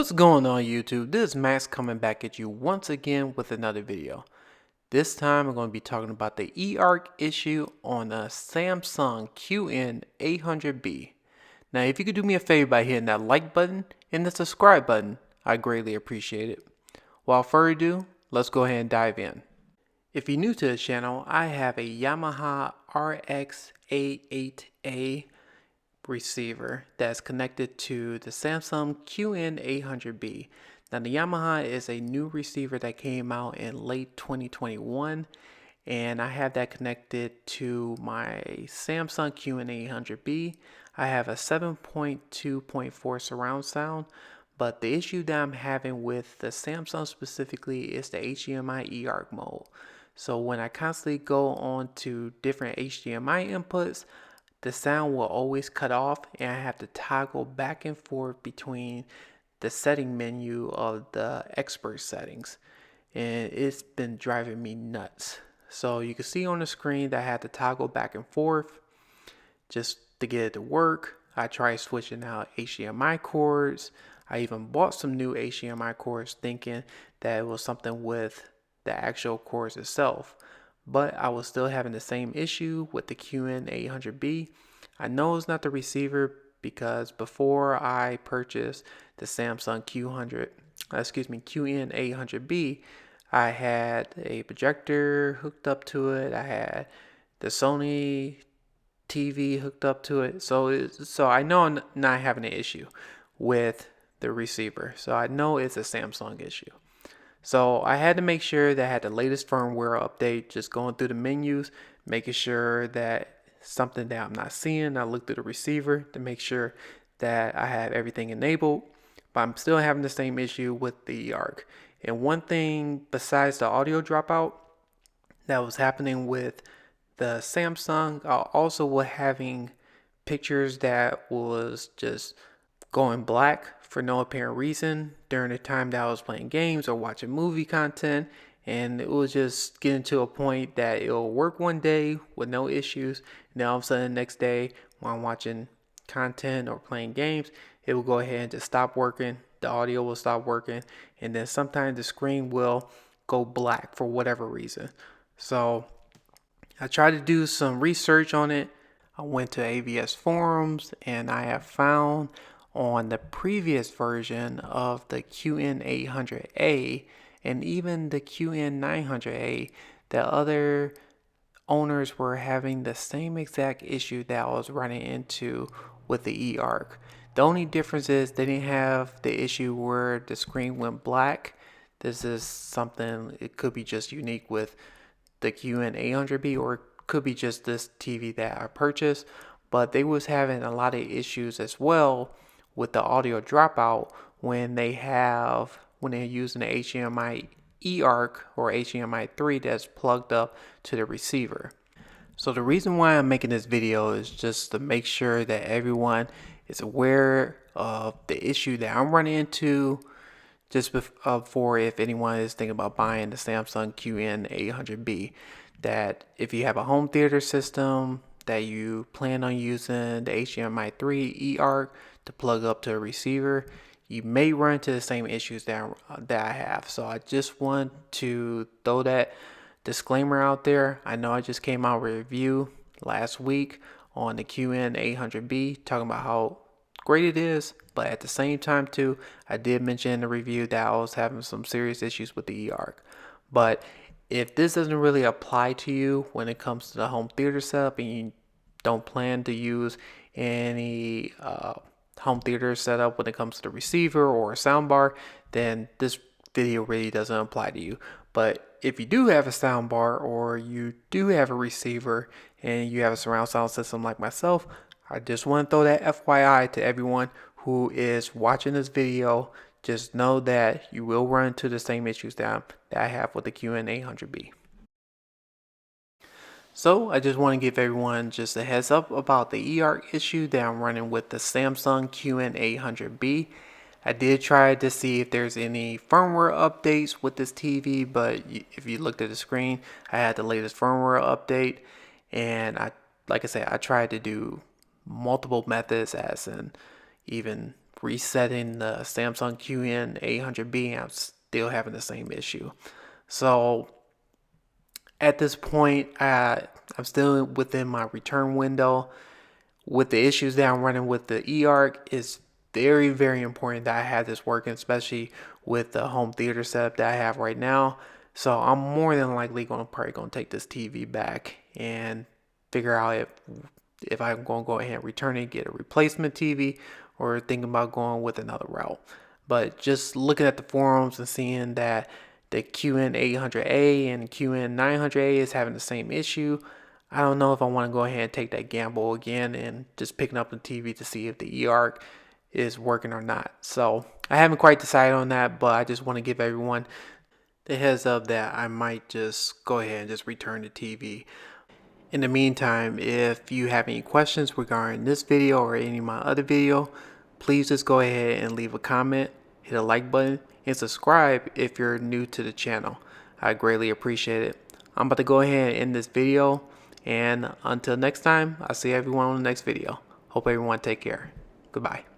What's going on YouTube? This is Max coming back at you once again with another video. This time I'm going to be talking about the eARC issue on a Samsung QN800B. Now if you could do me a favor by hitting that like button and the subscribe button, I greatly appreciate it. Without further ado, let's go ahead and dive in. If you're new to the channel, I have a Yamaha RX-A8A receiver that's connected to the Samsung QN800B. Now the Yamaha is a new receiver that came out in late 2021, and I have that connected to my Samsung QN800B. I have a 7.2.4 surround sound, but the issue that I'm having with the Samsung specifically is the HDMI eARC mode. So when I constantly go on to different HDMI inputs, the sound will always cut off, and I have to toggle back and forth between the setting menu of the expert settings, and it's been driving me nuts. So you can see on the screen that I had to toggle back and forth just to get it to work. I tried switching out HDMI cords. I even bought some new HDMI cords thinking that it was something with the actual cords itself, but I was still having the same issue with the QN800B. I know it's not the receiver because before I purchased the Samsung QN800B, I had a projector hooked up to it. I had the Sony TV hooked up to it. So I know I'm not having an issue with the receiver. So I know it's a Samsung issue. So I had to make sure that I had the latest firmware update, just going through the menus, making sure that something that I'm not seeing. I looked at the receiver to make sure that I have everything enabled, but I'm still having the same issue with the eARC. And one thing besides the audio dropout that was happening with the Samsung, I also was having pictures that was just going black for no apparent reason during the time that I was playing games or watching movie content, and it was just getting to a point that it'll work one day with no issues, and then all of a sudden the next day when I'm watching content or playing games, it will go ahead and just stop working. The audio will stop working, and then sometimes the screen will go black for whatever reason. So I tried to do some research on it. I went to AVS forums, and I have found on the previous version of the QN800A and even the QN900A that other owners were having the same exact issue that I was running into with the eARC. The only difference is they didn't have the issue where the screen went black. This is something, it could be just unique with the QN800B, or it could be just this TV that I purchased, but they was having a lot of issues as well with the audio dropout when they're using the HDMI eARC or HDMI 3 that's plugged up to the receiver. So the reason why I'm making this video is just to make sure that everyone is aware of the issue that I'm running into, just before if anyone is thinking about buying the Samsung QN800B, that if you have a home theater system that you plan on using the HDMI 3 eARC to plug up to a receiver, you may run into the same issues that I have. So I just want to throw that disclaimer out there. I know I just came out with a review last week on the QN800B talking about how great it is, but at the same time too, I did mention in the review that I was having some serious issues with the eARC. But if this doesn't really apply to you when it comes to the home theater setup and you don't plan to use any home theater setup when it comes to the receiver or a soundbar, then this video really doesn't apply to you. But if you do have a soundbar or you do have a receiver and you have a surround sound system like myself, I just want to throw that FYI to everyone who is watching this video. Just know that you will run into the same issues that I have with the QN800B. So I just want to give everyone just a heads up about the eARC issue that I'm running with the Samsung QN800B. I did try to see if there's any firmware updates with this TV, but if you looked at the screen, I had the latest firmware update, and like I said, I tried to do multiple methods, as in even resetting the Samsung QN800B, and I'm still having the same issue. So at this point, I'm still within my return window. With the issues that I'm running with the eARC, it's very, very important that I have this working, especially with the home theater setup that I have right now. So I'm more than likely probably gonna take this TV back and figure out if I'm gonna go ahead and return it, get a replacement TV, or thinking about going with another route. But just looking at the forums and seeing that the QN800A and QN900A is having the same issue, I don't know if I want to go ahead and take that gamble again and just picking up the TV to see if the eARC is working or not. So I haven't quite decided on that, but I just want to give everyone the heads up that I might just go ahead and just return the TV. In the meantime, if you have any questions regarding this video or any of my other video, please just go ahead and leave a comment, hit a like button, and subscribe if you're new to the channel. I greatly appreciate it. I'm about to go ahead and end this video, and until next time, I'll see everyone on the next video. Hope everyone take care. Goodbye.